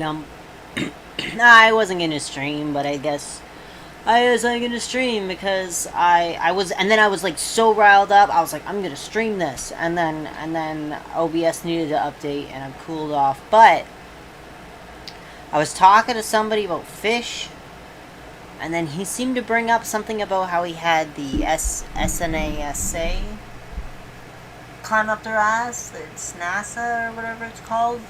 Um, I wasn't gonna stream, but I guess I was like gonna stream because I was, and then I was like so riled up. I was like, I'm gonna stream this, and then OBS needed to update, and I cooled off. But I was talking to somebody about fish, and then he seemed to bring up something about how he had the SNASA climb up their ass. It's NASA or whatever it's called.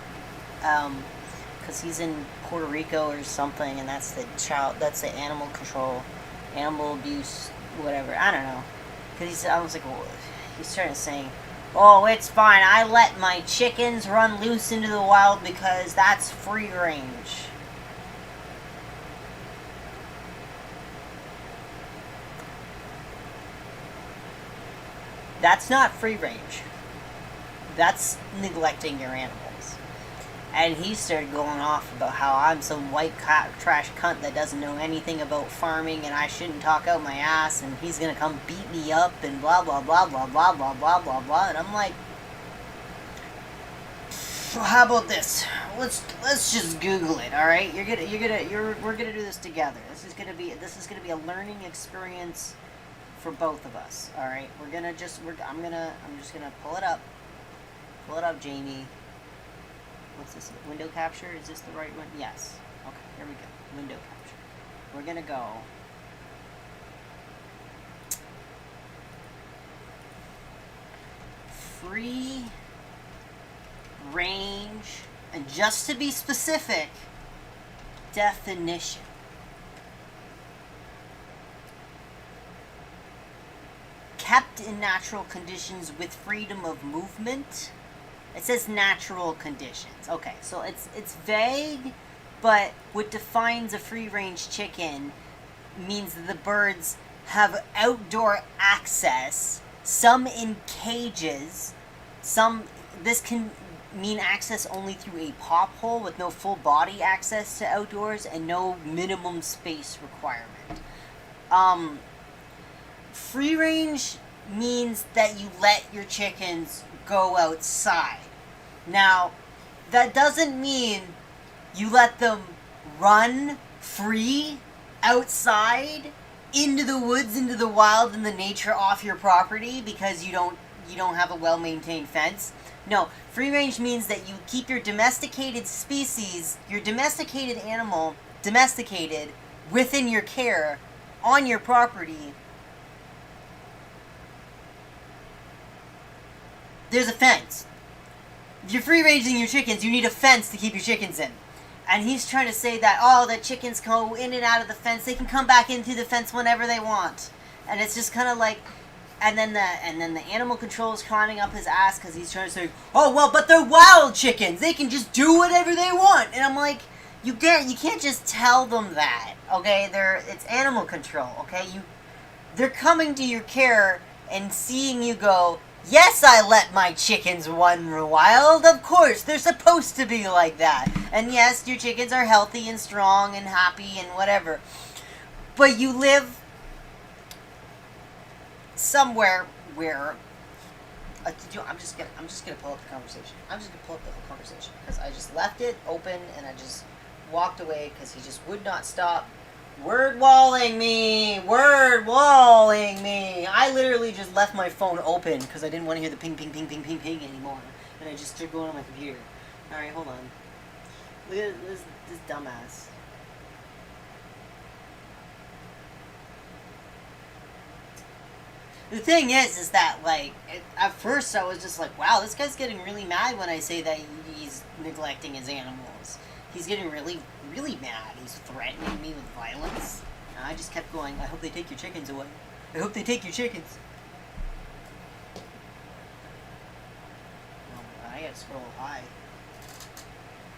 Because he's in Puerto Rico or something, and that's the animal control, animal abuse, whatever. I don't know. Because I was like, well, he started saying, "Oh, it's fine. I let my chickens run loose into the wild because that's free range." That's not free range. That's neglecting your animals. And he started going off about how I'm some white trash cunt that doesn't know anything about farming and I shouldn't talk out my ass and he's gonna come beat me up and blah blah blah blah blah blah blah blah blah. And I'm like, how about this? Let's just Google it, all right? We're gonna do this together. This is gonna be a learning experience for both of us. All right, I'm just gonna pull it up. Pull it up, Jamie. What's this? Window capture? Is this the right one? Yes. Okay, here we go. Window capture. We're gonna go. Free range, and just to be specific, definition. Kept in natural conditions with freedom of movement. It says natural conditions. Okay, so it's vague, but what defines a free-range chicken means that the birds have outdoor access, some in cages, this can mean access only through a pop hole with no full body access to outdoors and no minimum space requirement. Free range means that you let your chickens go outside. Now, that doesn't mean you let them run free outside into the woods, into the wild, in the nature off your property because you don't have a well-maintained fence. No, free range means that you keep your domesticated species, your domesticated animal, domesticated within your care on your property. There's a fence. If you're free ranging your chickens, you need a fence to keep your chickens in. And he's trying to say that, oh, the chickens go in and out of the fence. They can come back in through the fence whenever they want. And it's just kind of like, and then the animal control is climbing up his ass because he's trying to say, oh, well, but they're wild chickens. They can just do whatever they want. And I'm like, you can't just tell them that, okay? It's animal control, okay? They're coming to your care and seeing you go, yes, I let my chickens run wild. Of course, they're supposed to be like that. And yes, your chickens are healthy and strong and happy and whatever. But you live somewhere where I'm just gonna pull up the conversation. I'm just gonna pull up the whole conversation because I just left it open and I just walked away because he just would not stop. Word walling me! I literally just left my phone open because I didn't want to hear the ping, ping, ping, ping, ping, ping anymore. And I just started going on my computer. Alright, hold on. Look at this dumbass. The thing is that, like, at first I was just like, wow, this guy's getting really mad when I say that he's neglecting his animals. He's getting really, really mad. He's threatening me with violence. And I just kept going, I hope they take your chickens away. I hope they take your chickens. Oh, I gotta scroll high.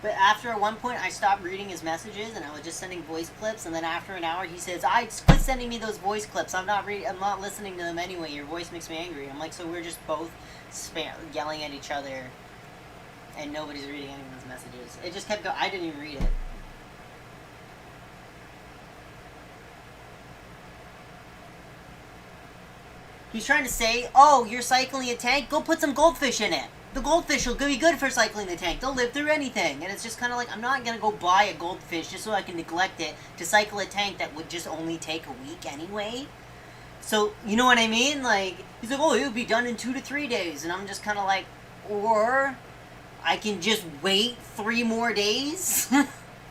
But after at one point I stopped reading his messages and I was just sending voice clips, and then after an hour he says, quit sending me those voice clips. I'm not listening to them anyway. Your voice makes me angry. I'm like, so we're just both yelling at each other and nobody's reading anyone's messages. It just kept going. I didn't even read it. He's trying to say, oh, you're cycling a tank? Go put some goldfish in it. the goldfish will be good for cycling the tank. They'll live through anything. And it's just kind of like, I'm not going to go buy a goldfish just so I can neglect it to cycle a tank that would just only take a week anyway. So, you know what I mean? Like, he's like, oh, it'll be done in 2 to 3 days. And I'm just kind of like, or I can just wait 3 more days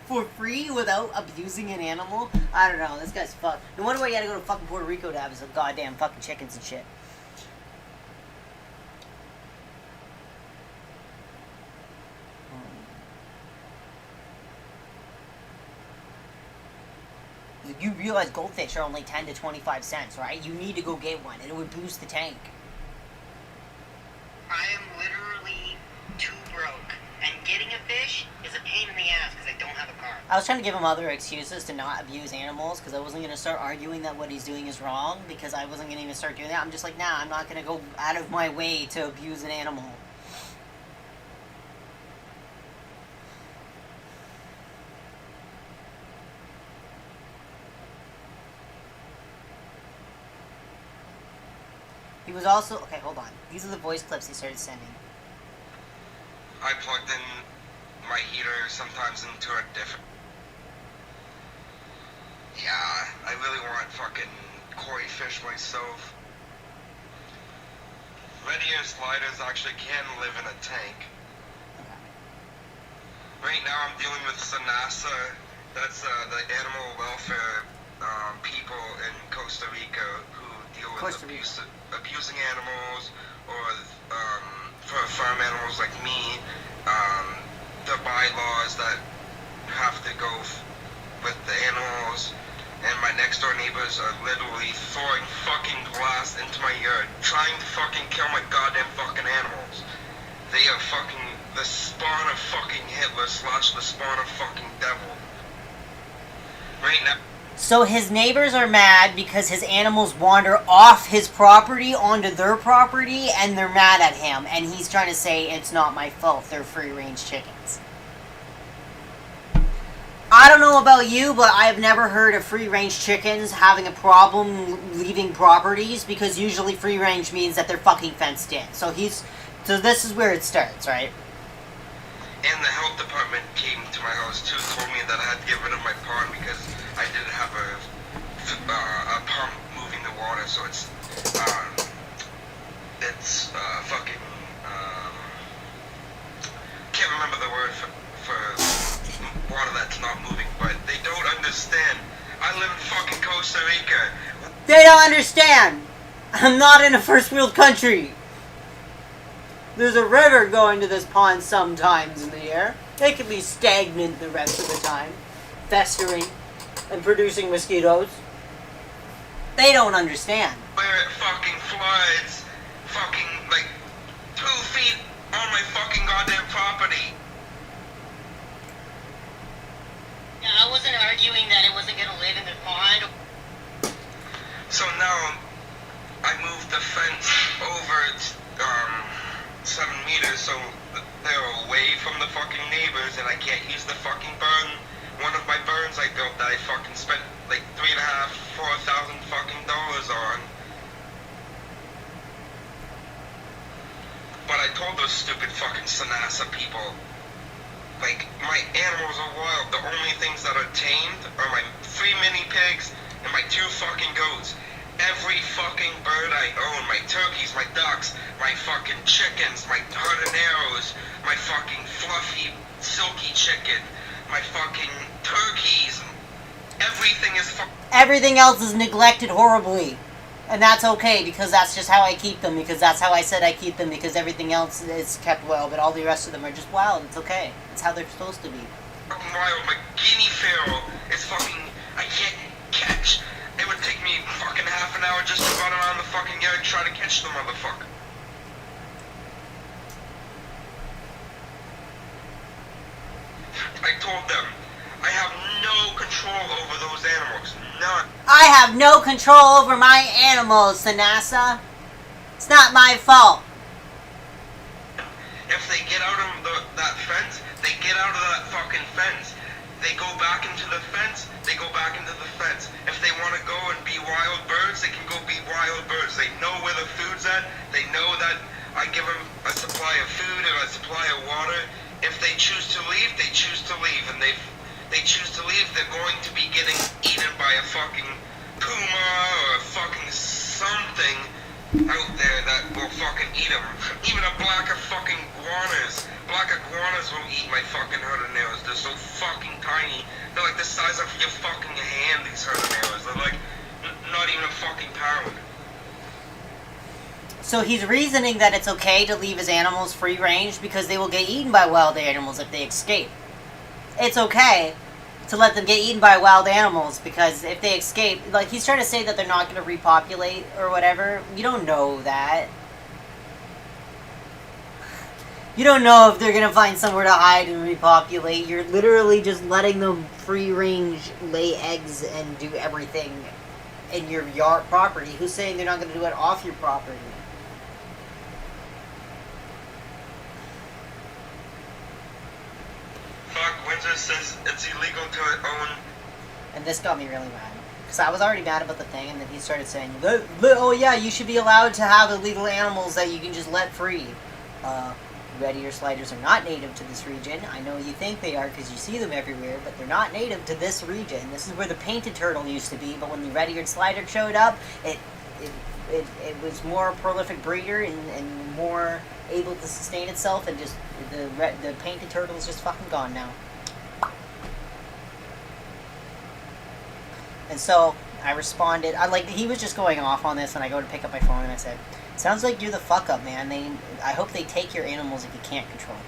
for free without abusing an animal. I don't know. This guy's fucked. No wonder why you gotta go to fucking Puerto Rico to have his goddamn fucking chickens and shit. You realize goldfish are only 10 to 25 cents, right? You need to go get one, and it would boost the tank. I am literally too broke, and getting a fish is a pain in the ass because I don't have a car. I was trying to give him other excuses to not abuse animals, because I wasn't going to start arguing that what he's doing is wrong, because I wasn't going to even start doing that. I'm just like, nah, I'm not going to go out of my way to abuse an animal. He was also... Okay, hold on. These are the voice clips he started sending. I plugged in my heater sometimes into a different... Yeah, I really want fucking koi fish myself. Red ear sliders actually can live in a tank. Okay. Right now I'm dealing with SANASA. That's the animal welfare people in Costa Rica who deal with abusing animals, or for farm animals like me, the bylaws that have to go with the animals. And my next door neighbors are literally throwing fucking glass into my yard, trying to fucking kill my goddamn fucking animals. They are fucking the spawn of fucking Hitler / the spawn of fucking devil. Right now. So his neighbors are mad because his animals wander off his property onto their property, and they're mad at him, and he's trying to say it's not my fault, they're free-range chickens. I don't know about you, but I have never heard of free-range chickens having a problem leaving properties, because usually free-range means that they're fucking fenced in. So this is where it starts, right? And the health department came to my house too, told me that I had to get rid of my pond because I didn't have a pump moving the water, so it's fucking, can't remember the word for water that's not moving, but they don't understand. I live in fucking Costa Rica. They don't understand! I'm not in a first world country! There's a river going to this pond sometimes in the year. It can be stagnant the rest of the time, festering and producing mosquitoes. They don't understand. Where it fucking floods, fucking like 2 feet on my fucking goddamn property. Yeah, I wasn't arguing that it wasn't gonna live in the pond. So now I moved the fence over 7 meters, so they're away from the fucking neighbors, and I can't use the fucking burn. One of my burns I built that I fucking spent like $3,500 to $4,000 fucking dollars on. But I told those stupid fucking SANASA people, like, my animals are wild. The only things that are tamed are my 3 mini pigs and my 2 fucking goats. Every fucking bird I own, my turkeys, my ducks, my fucking chickens, my habaneros, my fucking fluffy, silky chicken, my fucking turkeys, everything is everything else is neglected horribly. And that's okay, because that's just how I keep them, because that's how I said I keep them, because everything else is kept well, but all the rest of them are just wild. It's okay. It's how they're supposed to be. Fucking wild. My guinea fowl is fucking, I can't catch. It would take me fucking half an hour just to run around the fucking yard and try to catch the motherfucker. I told them, I have no control over those animals. None. I have no control over my animals, SANASA. It's not my fault. If they get out of that fence, they get out of that fucking fence. They go back into the fence, they go back into the fence. If they want to go and be wild birds, they can go be wild birds. They know where the food's at. They know that I give them a supply of food and a supply of water. If they choose to leave, they choose to leave, and they choose to leave, they're going to be getting eaten by a fucking puma or fucking something out there that will fucking eat them. Even a block of fucking iguanas. Black iguanas will eat my fucking habaneros. They're so fucking tiny. They're like the size of your fucking hand, these habaneros. They're like not even a fucking pound. So he's reasoning that it's okay to leave his animals free range because they will get eaten by wild animals if they escape. It's okay to let them get eaten by wild animals because if they escape, like he's trying to say that they're not going to repopulate or whatever. You don't know that. You don't know if they're going to find somewhere to hide and repopulate. You're literally just letting them free range lay eggs and do everything in your yard property. Who's saying they're not going to do it off your property? Fuck, Windsor says it's illegal to own. And this got me really mad. Because I was already mad about the thing, and then he started saying, oh yeah, you should be allowed to have illegal animals that you can just let free. Red ear sliders are not native to this region. I know you think they are because you see them everywhere, but they're not native to this region. This is where the painted turtle used to be, but when the red-eared slider showed up, it was more prolific breeder and more able to sustain itself, and just the painted turtle is just fucking gone now. And so I responded. He was just going off on this, and I go to pick up my phone and I said, "Sounds like you're the fuck up, man. I hope they take your animals if you can't control them."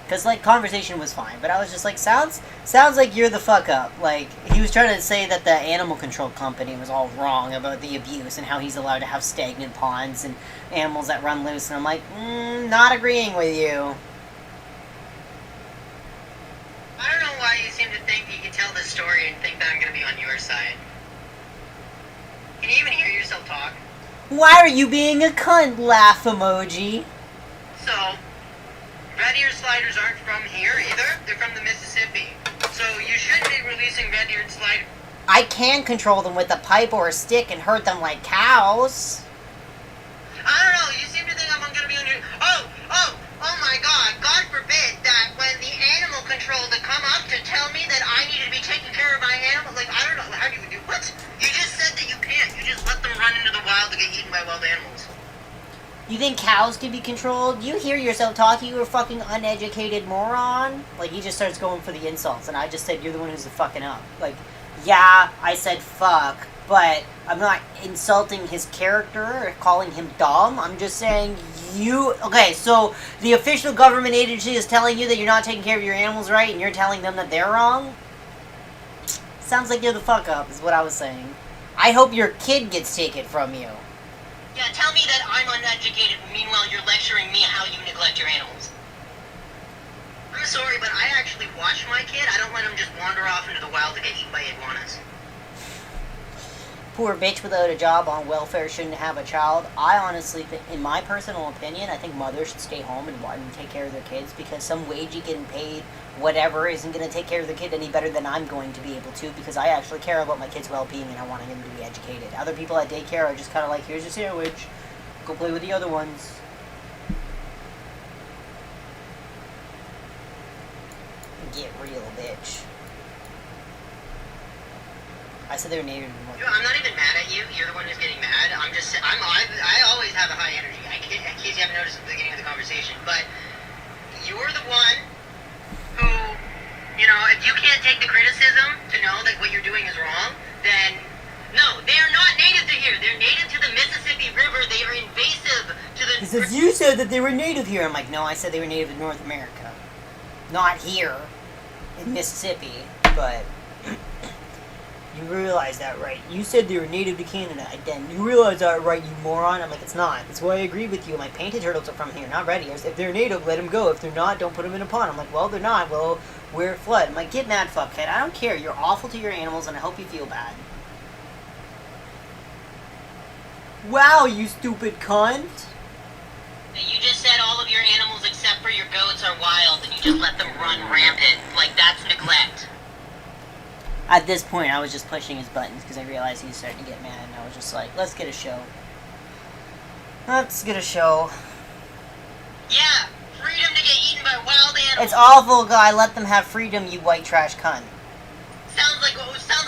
Because, like, conversation was fine, but I was just like, sounds like you're the fuck up. Like, he was trying to say that the animal control company was all wrong about the abuse and how he's allowed to have stagnant ponds and animals that run loose, and I'm like, not agreeing with you. I don't know why you seem to think you can tell this story and think that I'm going to be on your side. Can you even hear yourself talk? Why are you being a cunt? Laugh emoji. So, red-eared sliders aren't from here either. They're from the Mississippi. So you shouldn't be releasing red-eared sliders. I can control them with a pipe or a stick and herd them like cows. I don't know. You seem to think I'm going to be on your... Oh my God. God forbid that when the animal control to come up to tell me that I need to be taking care of my animal. Like, I don't know. How do you do... What? You just said that you can't. You just let them run into the wild to get eaten by wild animals. You think cows can be controlled? You hear yourself talking, you a fucking uneducated moron? Like, he just starts going for the insults, and I just said, you're the one who's fucking up. Like, yeah, I said fuck, but I'm not insulting his character or calling him dumb. I'm just saying okay, so the official government agency is telling you that you're not taking care of your animals right, and you're telling them that they're wrong? Sounds like you're the fuck up, is what I was saying. I hope your kid gets taken from you. Yeah, tell me that I'm uneducated, meanwhile you're lecturing me how you neglect your animals. I'm sorry, but I actually watch my kid. I don't let him just wander off into the wild to get eaten by iguanas. Poor bitch without a job on welfare shouldn't have a child. I honestly think, in my personal opinion, I think mothers should stay home and take care of their kids, because some wagey getting paid whatever isn't going to take care of the kid any better than I'm going to be able to, because I actually care about my kid's well-being and I want him to be educated. Other people at daycare are just kind of like, here's your sandwich, go play with the other ones. Get real, bitch. I said they were native. I'm not even mad at you. You're the one who's getting mad. I always have a high energy. In case you haven't noticed at the beginning of the conversation, but you're the one who, if you can't take the criticism to know that what you're doing is wrong, then no, they are not native to here. They're native to the Mississippi River. They are invasive to the... He says, you said that they were native here. I'm like, no, I said they were native to North America. Not here, in Mississippi, but... You realize that, right? You said they were native to Canada. Then you realize that, right, you moron? I'm like, it's not. That's why I agree with you. My painted turtles are from here, not red ears. If they're native, let them go. If they're not, don't put them in a pond. I'm like, well, they're not. Well, we're at flood. I'm like, get mad, fuckhead. I don't care. You're awful to your animals, and I hope you feel bad. Wow, you stupid cunt. You just said all of your animals except for your goats are wild, and you just let them run rampant. Like, that's neglect. At this point, I was just pushing his buttons because I realized he was starting to get mad, and I was just like, let's get a show. Let's get a show. animals. It's awful, guy. Let them have freedom, you white trash cunt. Sounds like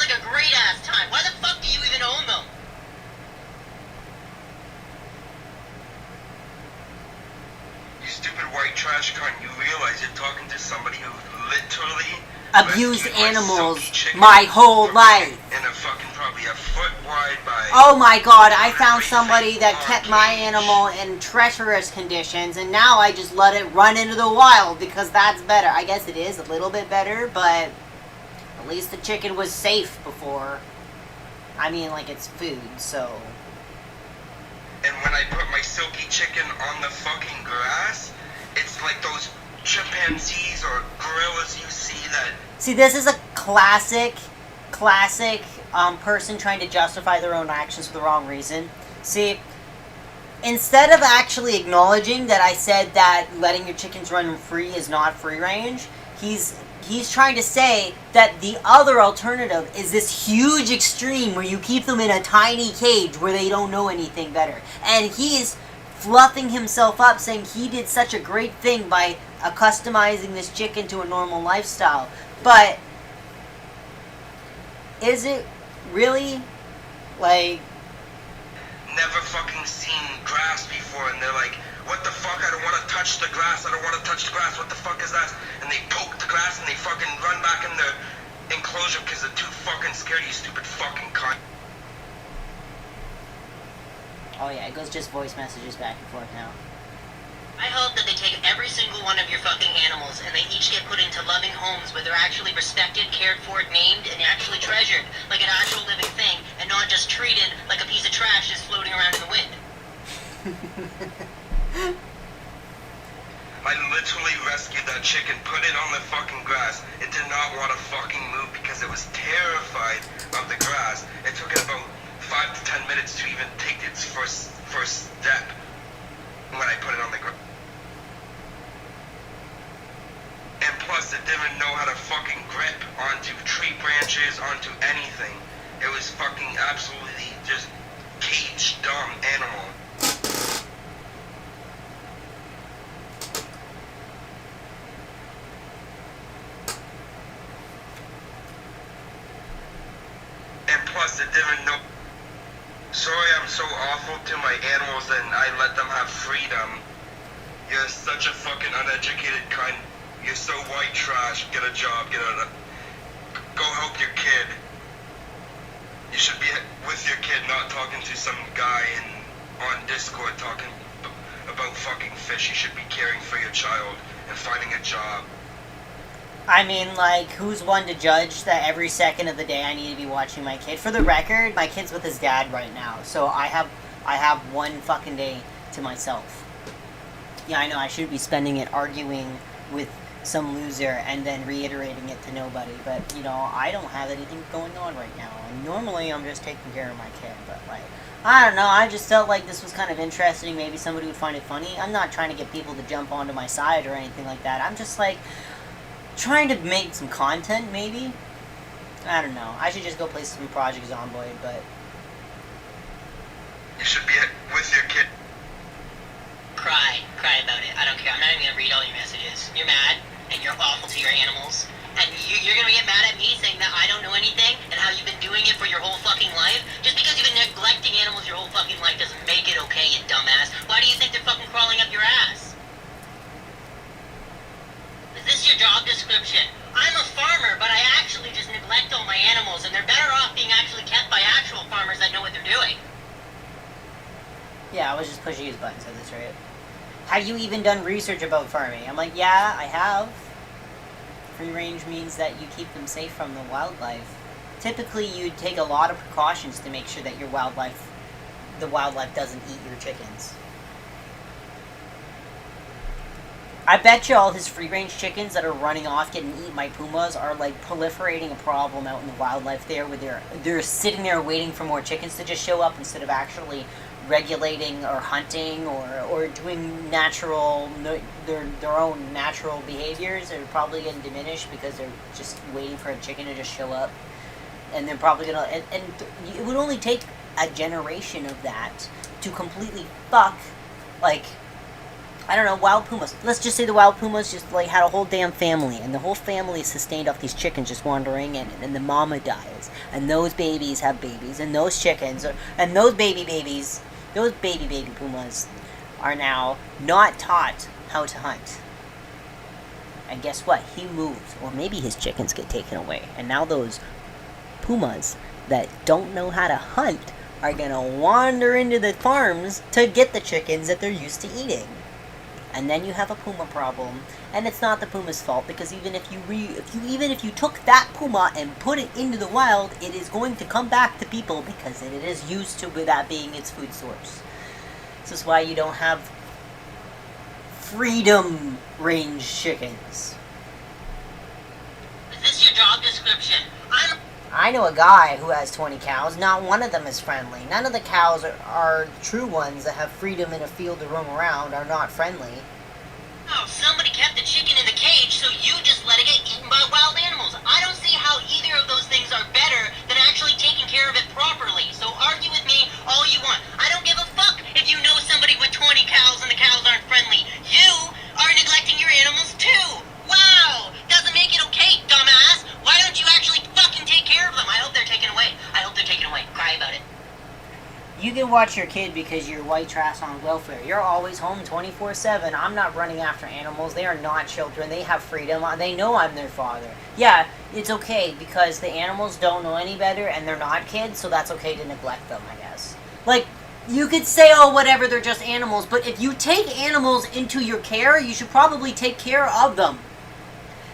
a great ass time. Why the fuck do you even own them? You stupid white trash cunt, you realize you're talking to somebody who literally Abused rescued my animals silky chicken my whole from life. in a fucking probably a foot wide by... Oh my god, I found everything somebody that on kept my cage. animal in treacherous conditions, and now I just let it run into the wild because that's better. I guess it is a little bit better, but at least the chicken was safe before. I mean, like, it's food, so... And when I put my silky chicken on the fucking grass, it's like those chimpanzees or gorillas you see that... See, this is a classic person trying to justify their own actions for the wrong reason. See, instead of actually acknowledging that I said that letting your chickens run free is not free range, he's trying to say that the other alternative is this huge extreme where you keep them in a tiny cage where they don't know anything better. And he's fluffing himself up saying he did such a great thing by customizing this chicken to a normal lifestyle. But is it really? Like, never fucking seen grass before, and they're like, what the fuck, I don't want to touch the grass, I don't want to touch the grass, what the fuck is that? And they poke the grass and they fucking run back in the enclosure because they're too fucking scared, you stupid fucking cunt. oh yeah, it goes just voice messages back and forth now. I hope that they take every single one of your fucking animals and they each get put into loving homes where they're actually respected, cared for, named, and actually treasured like an actual living thing and not just treated like a piece of trash just floating around in the wind. I literally rescued that chicken, put it on the fucking grass. It did not want to fucking move because it was terrified of the grass. It took it about 5 to 10 minutes to even take its first step when I put it on the grass. And plus, it didn't know how to fucking grip onto tree branches, onto anything. It was fucking absolutely just cage dumb animal. And plus, it didn't know. Sorry, I'm so awful to my animals and I let them have freedom. You're such a fucking uneducated cunt. You're so white trash. Get a job. Go help your kid. You should be with your kid, not talking to some guy on Discord talking about fucking fish. You should be caring for your child and finding a job. I mean, like, who's one to judge that every second of the day I need to be watching my kid? For the record, my kid's with his dad right now, so I have one fucking day to myself. Yeah, I know I should be spending it arguing with some loser and then reiterating it to nobody, but, you know, I don't have anything going on right now. And normally I'm just taking care of my kid, but, like, I don't know, I just felt like this was kind of interesting. Maybe somebody would find it funny. I'm not trying to get people to jump onto my side or anything like that. I'm just, like, trying to make some content, maybe? I don't know. I should just go play some Project Zomboid, but... You should be with your kid. Cry about it. I don't care. I'm not even gonna read all your messages. You're mad, and you're awful to your animals, and you're gonna get mad at me saying that I don't know anything, and how you've been doing it for your whole fucking life? Just because you've been neglecting animals your whole fucking life doesn't make it okay, you dumbass. Why do you think they're fucking crawling up your ass? Is this your job description? I'm a farmer, but I actually just neglect all my animals, and they're better off being actually kept by actual farmers that know what they're doing. Yeah, I was just pushing his buttons at this rate. Have you even done research about farming? I'm like, yeah, I have. Free range means that you keep them safe from the wildlife. Typically, you take a lot of precautions to make sure that the wildlife doesn't eat your chickens. I bet you all his free-range chickens that are running off getting eaten by pumas are, like, proliferating a problem out in the wildlife there where they're sitting there waiting for more chickens to just show up instead of actually regulating or hunting or doing natural, their own natural behaviors. They're probably getting diminished because they're just waiting for a chicken to just show up. And they're probably gonna, and it would only take a generation of that to completely fuck, like, I don't know, wild pumas. Let's just say the wild pumas just like had a whole damn family, and the whole family is sustained off these chickens just wandering in, and the mama dies, and those babies have babies, and those chickens, and those baby pumas are now not taught how to hunt. And guess what? He moves, or maybe his chickens get taken away, and now those pumas that don't know how to hunt are gonna wander into the farms to get the chickens that they're used to eating. And then you have a puma problem, and it's not the puma's fault, because even if you took that puma and put it into the wild, it is going to come back to people because it is used to that being its food source. This is why you don't have freedom range chickens. Is this your job description? I know a guy who has 20 cows. Not one of them is friendly. None of the cows are true ones that have freedom in a field to roam around are not friendly. Oh, somebody kept the chicken in the cage, so you just let it get eaten by wild animals. I don't see how either of those things are better than actually taking care of it properly. So argue with me all you want. I don't give a fuck if you know somebody with 20 cows and the cows aren't friendly. You are neglecting your animals too. Wow! Doesn't make it okay, dumbass. Why don't you actually fucking take care of them? I hope they're taken away. I hope they're taken away. Cry about it. You can watch your kid because you're white trash on welfare. You're always home 24/7. I'm not running after animals. They are not children. They have freedom. They know I'm their father. Yeah, it's okay because the animals don't know any better and they're not kids, so that's okay to neglect them, I guess. Like, you could say, oh, whatever, they're just animals, but if you take animals into your care, you should probably take care of them.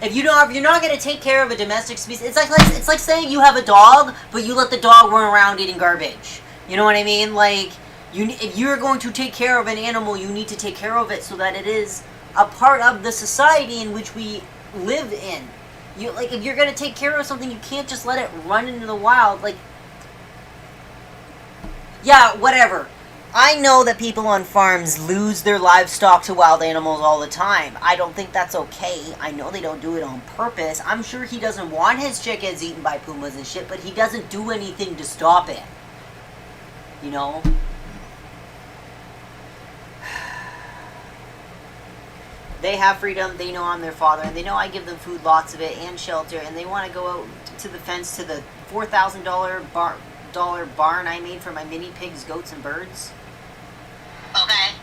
If you're not going to take care of a domestic species, it's like saying you have a dog, but you let the dog run around eating garbage. You know what I mean? Like, if you're going to take care of an animal, you need to take care of it so that it is a part of the society in which we live in. If you're going to take care of something, you can't just let it run into the wild. Like, yeah, whatever. I know that people on farms lose their livestock to wild animals all the time. I don't think that's okay. I know they don't do it on purpose. I'm sure he doesn't want his chickens eaten by pumas and shit, but he doesn't do anything to stop it. You know? They have freedom, they know I'm their father, and they know I give them food, lots of it, and shelter, and they want to go out to the fence to the $4,000 barn I made for my mini pigs, goats, and birds. Okay.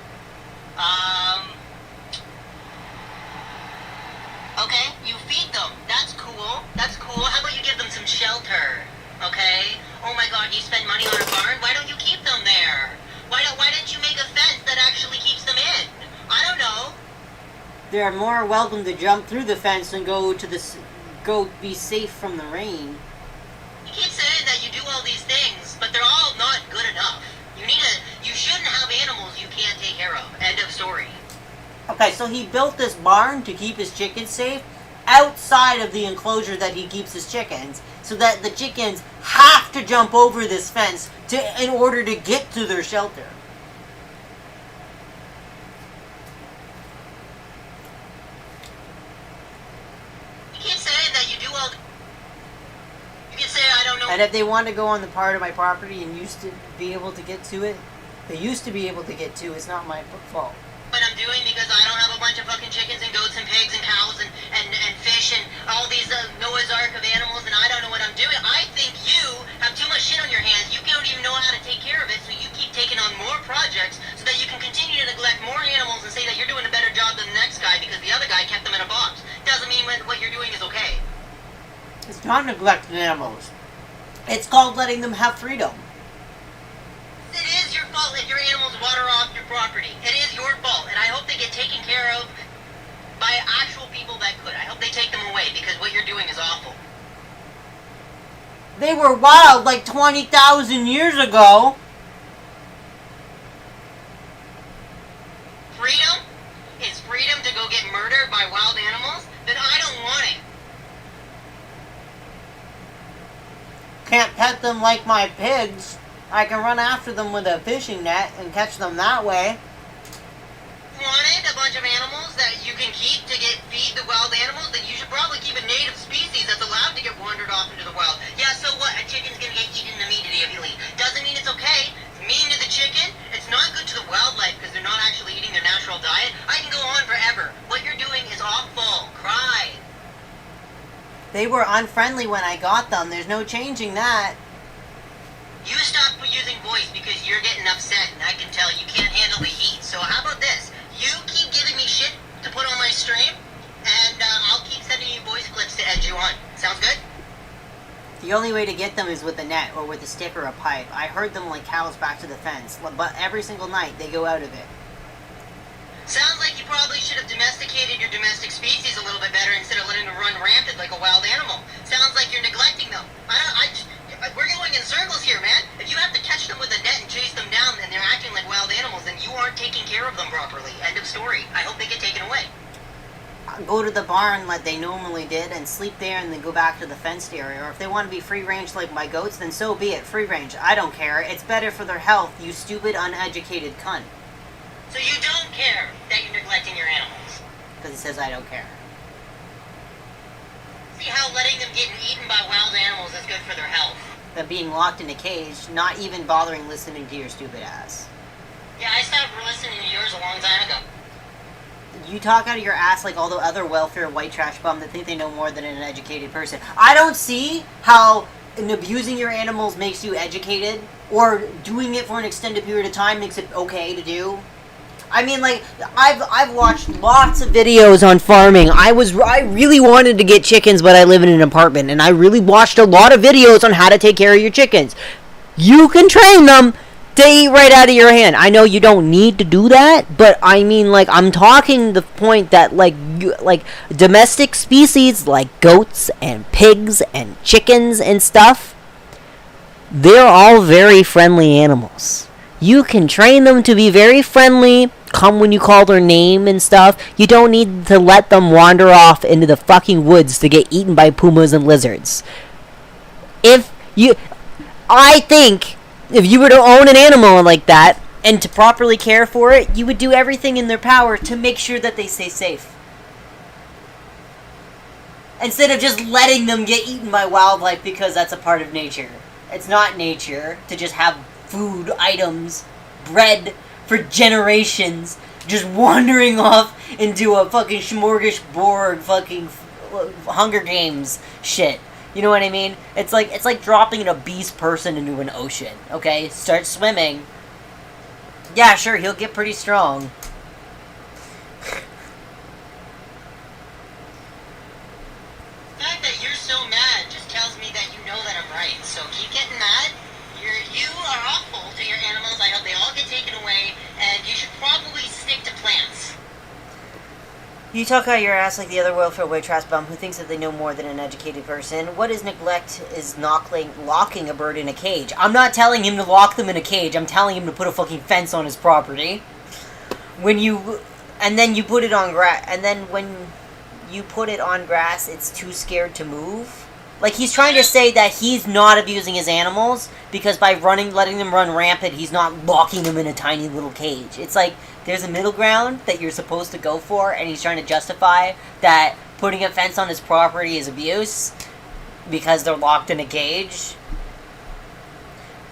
Okay, you feed them. That's cool. That's cool. How about you give them some shelter? Okay? Oh my god, you spend money on a barn? Why don't you keep them there? Why didn't you make a fence that actually keeps them in? I don't know. They're more welcome to jump through the fence and go be safe from the rain. You keep saying that you do all these things, but they're all not good enough. You shouldn't have animals you can't take care of. End of story. Okay, so he built this barn to keep his chickens safe outside of the enclosure that he keeps his chickens, so that the chickens have to jump over this fence in order to get to their shelter. You keep saying that you do all... You can say I don't know... And if they want to go on the part of my property and used to be able to get to it, it's not my fault. What I'm doing because I don't have a bunch of fucking chickens and goats and pigs and cows and fish and all these Noah's Ark of animals, and I don't know what I'm doing. I think you have too much shit on your hands. You don't even know how to take care of it, so you keep taking on more projects so that you can continue to neglect more animals and say that you're doing a better job than the next guy because the other guy kept them in a box. Doesn't mean what you're doing is okay. It's not neglecting animals. It's called letting them have freedom. It is your fault if your animals water off your property. It is your fault, and I hope they get taken care of by actual people that could. I hope they take them away, because what you're doing is awful. They were wild like 20,000 years ago. Freedom? Is freedom to go get murdered by wild animals? Then I don't want it. Can't pet them like my pigs. I can run after them with a fishing net and catch them that way. Wanted a bunch of animals that you can keep to feed the wild animals, then you should probably keep a native species that's allowed to get wandered off into the wild. Yeah, so what? A chicken's gonna get eaten immediately. Doesn't mean it's okay. It's mean to the chicken. It's not good to the wildlife because they're not actually eating their natural diet. I can They were unfriendly when I got them. There's no changing that. You stop using voice because you're getting upset, and I can tell you can't handle the heat. So how about this? You keep giving me shit to put on my stream, and I'll keep sending you voice clips to edge you on. Sounds good? The only way to get them is with a net or with a stick or a pipe. I heard them like cows back to the fence, but every single night they go out of it. Sounds like you probably should have domesticated your domestic species a little bit better instead of letting them run rampant like a wild animal. Sounds like you're neglecting them. We're going in circles here, man. If you have to catch them with a net and chase them down and they're acting like wild animals, then you aren't taking care of them properly. End of story. I hope they get taken away. Go to the barn like they normally did and sleep there and then go back to the fenced area. Or if they want to be free range like my goats, then so be it. Free range. I don't care. It's better for their health, you stupid, uneducated cunt. So you don't care that you're neglecting your animals? Because it says I don't care. See how letting them get eaten by wild animals is good for their health. But being locked in a cage, not even bothering listening to your stupid ass. Yeah, I stopped listening to yours a long time ago. You talk out of your ass like all the other welfare white trash bum that think they know more than an educated person. I don't see how abusing your animals makes you educated, or doing it for an extended period of time makes it okay to do. I mean, like, I've watched lots of videos on farming. I really wanted to get chickens, but I live in an apartment, and I really watched a lot of videos on how to take care of your chickens. You can train them to eat right out of your hand. I know you don't need to do that, but I mean, like, I'm talking the point that, like domestic species like goats and pigs and chickens and stuff, they're all very friendly animals. You can train them to be very friendly, come when you call their name and stuff. You don't need to let them wander off into the fucking woods to get eaten by pumas and lizards. I think if you were to own an animal like that, and to properly care for it, you would do everything in their power to make sure that they stay safe. Instead of just letting them get eaten by wildlife because that's a part of nature. It's not nature to just have food items bred for generations just wandering off into a fucking smorgasbord fucking Hunger Games shit. You know what I mean? It's like dropping an obese person into an ocean, okay? Start swimming. Yeah, sure, he'll get pretty strong. The fact that you're so mad just tells me that you know that I'm right. So keep getting mad. You are awful to your animals. I hope they all get taken away, and you should probably stick to plants. You talk out your ass like the other welfare white trash bum who thinks that they know more than an educated person. What is neglect is locking a bird in a cage. I'm not telling him to lock them in a cage. I'm telling him to put a fucking fence on his property. And then you put it on grass. And then when you put it on grass, it's too scared to move. Like, he's trying to say that he's not abusing his animals because by letting them run rampant, he's not locking them in a tiny little cage. It's like, there's a middle ground that you're supposed to go for, and he's trying to justify that putting a fence on his property is abuse because they're locked in a cage.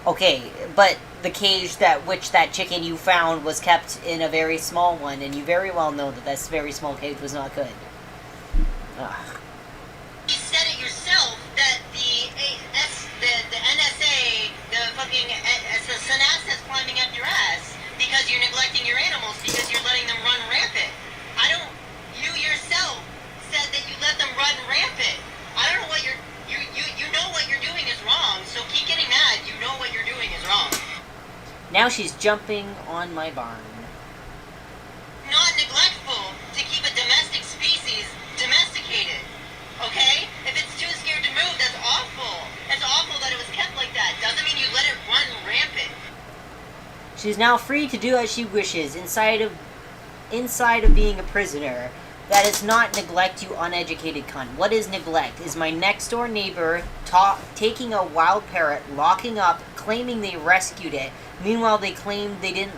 Okay, but the cage which that chicken you found was kept in a very small one, and you very well know that this very small cage was not good. Ugh. You said it yourself that the NSA, the fucking SNAS is climbing up your ass because you're neglecting your animals because you're letting them run rampant. You yourself said that you let them run rampant. I don't know what you know what you're doing is wrong, so keep getting mad. You know what you're doing is wrong. Now she's jumping on my barn. Not neglectful to keep a domestic species domesticated. Okay? If it's too scared to move, that's awful. It's awful that it was kept like that. Doesn't mean you let it run rampant. She's now free to do as she wishes inside of being a prisoner. That is not neglect, you uneducated cunt. What is neglect? Is my next door neighbor taking a wild parrot, locking up, claiming they rescued it. Meanwhile, they claimed it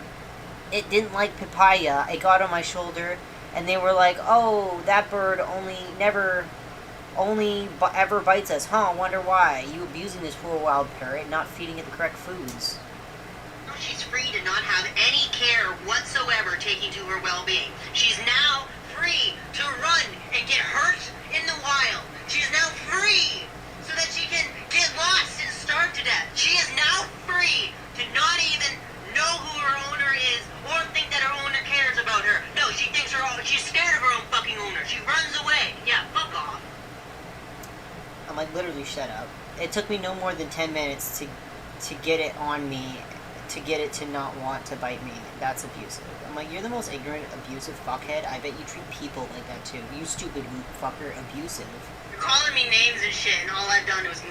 didn't like papaya. It got on my shoulder, and they were like, "Oh, that bird only ever bites us, huh? Wonder why. You abusing this poor wild parrot, not feeding it the correct foods." She's free to not have any care whatsoever taking to her well-being. She's now free to run and get hurt in the wild, She is now free so that she can get lost and starve to death. She is now free to not even know who her owner is or think that her owner cares about her. No, she thinks she's scared of her own fucking owner. She runs away. Yeah, fuck off. I'm like, literally, shut up. It took me no more than 10 minutes to get it on me, to get it to not want to bite me. That's abusive. I'm like, you're the most ignorant, abusive fuckhead. I bet you treat people like that too. You stupid fucker, abusive. You're calling me names and shit, and all I've done was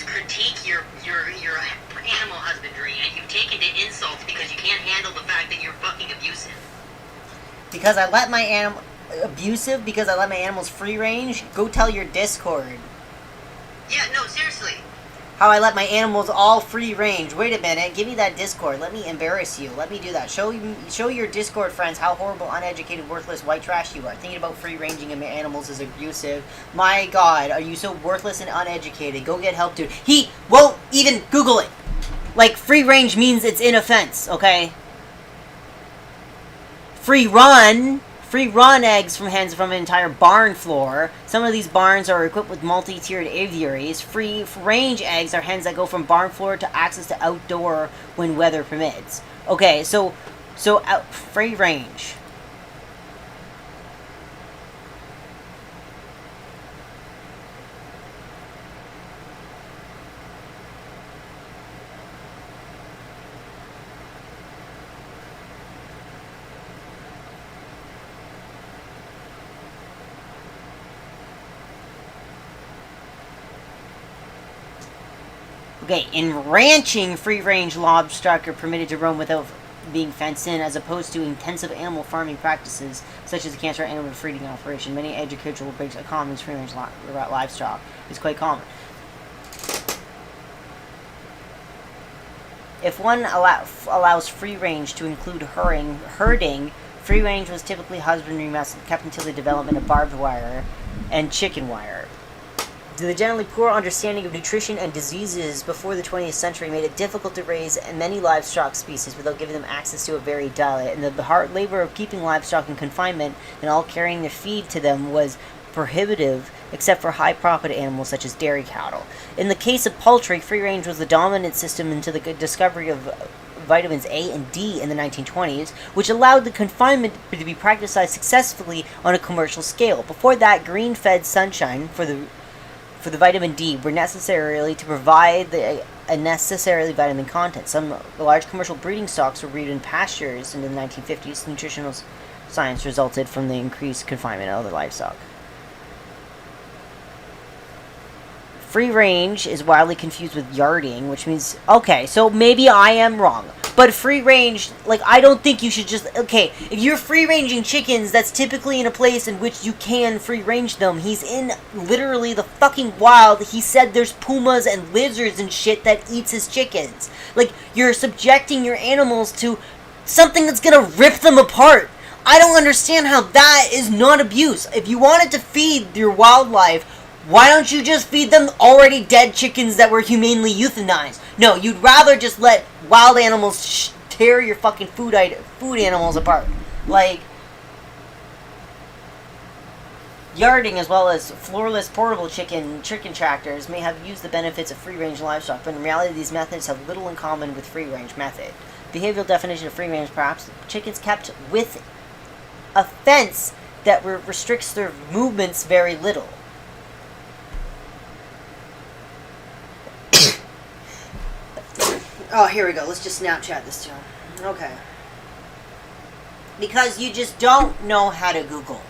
critique your animal husbandry, and you've taken to insults because you can't handle the fact that you're fucking abusive. Because I let my animals free range? Go tell your Discord. Yeah, no, seriously. How I let my animals all free range. Wait a minute, give me that Discord. Let me embarrass you. Let me do that. Show your Discord friends how horrible, uneducated, worthless, white trash you are. Thinking about free ranging animals is abusive. My God, are you so worthless and uneducated? Go get help, dude. He won't even Google it. Like, free range means it's in offense, okay? Free run eggs from hens from an entire barn floor. Some of these barns are equipped with multi-tiered aviaries. Free range eggs are hens that go from barn floor to access to outdoor when weather permits. Okay, so free range. Okay, in ranching, free-range livestock are permitted to roam without being fenced in, as opposed to intensive animal farming practices, such as the cancer animal breeding operation. Many agricultural breaks are common as free-range livestock is quite common. If one allows free-range to include herding, free-range was typically husbandry method kept until the development of barbed wire and chicken wire. The generally poor understanding of nutrition and diseases before the 20th century made it difficult to raise many livestock species without giving them access to a varied diet, and the hard labor of keeping livestock in confinement and all carrying their feed to them was prohibitive, except for high-profit animals such as dairy cattle. In the case of poultry, free-range was the dominant system until the discovery of vitamins A and D in the 1920s, which allowed the confinement to be practiced successfully on a commercial scale. Before that, grain-fed sunshine for the vitamin D were necessarily to provide a necessarily vitamin content. Some large commercial breeding stocks were bred in pastures in the 1950s. Nutritional science resulted from the increased confinement of other livestock. Free range is widely confused with yarding, which means, okay, so maybe I am wrong. But free range, like, I don't think you should just, okay, if you're free ranging chickens, that's typically in a place in which you can free range them. He's in literally the fucking wild. He said there's pumas and lizards and shit that eats his chickens. Like, you're subjecting your animals to something that's gonna rip them apart. I don't understand how that is not abuse. If you wanted to feed your wildlife, why don't you just feed them already dead chickens that were humanely euthanized? No, you'd rather just let wild animals tear your fucking food animals apart. Like, yarding as well as floorless portable chicken tractors may have used the benefits of free-range livestock, but in reality these methods have little in common with free-range method. Behavioral definition of free-range, perhaps, chickens kept with a fence that restricts their movements very little. Oh, here we go. Let's just Snapchat this to him. Okay. Because you just don't know how to Google.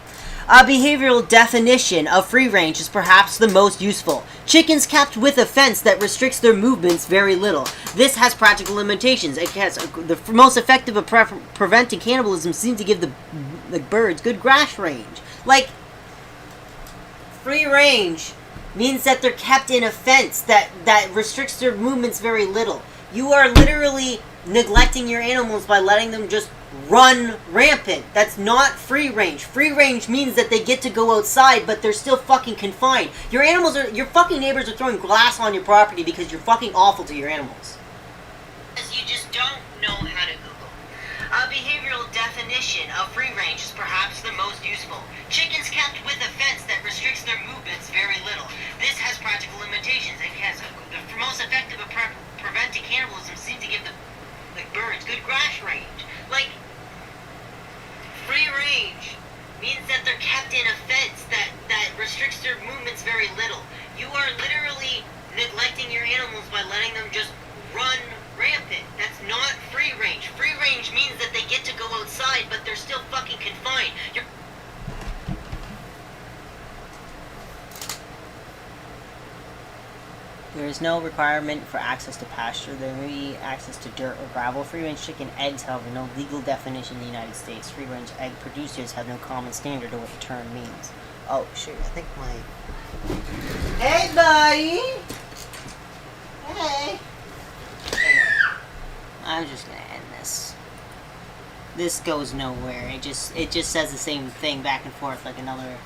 A behavioral definition of free range is perhaps the most useful. Chickens kept with a fence that restricts their movements very little. This has practical limitations. It has the most effective of preventing cannibalism seems to give the birds good grass range. Like, free range means that they're kept in a fence that restricts their movements very little. You are literally neglecting your animals by letting them just run rampant. That's not free range. Free range means that they get to go outside, but they're still fucking confined. Your fucking neighbors are throwing glass on your property because you're fucking awful to your animals. You just don't know how to Google. A A behavioral definition of free range is perhaps the most useful. Chickens kept with a fence that restricts their movements very little. This has practical limitations. It has the most effective of preventing cannibalism seems to give the birds good grass range. Like, free range means that they're kept in a fence that restricts their movements very little. You are literally neglecting your animals by letting them just run rampant. That's not free range. Free range means that they get to go outside, but they're still fucking confined. There is no requirement for access to pasture. There may be access to dirt or gravel. Free-range chicken eggs, however, no legal definition in the United States. Free-range egg producers have no common standard of what the term means. Oh, shit, I think my... Hey, buddy! Hey! I'm just gonna end this. This goes nowhere. It just says the same thing back and forth like another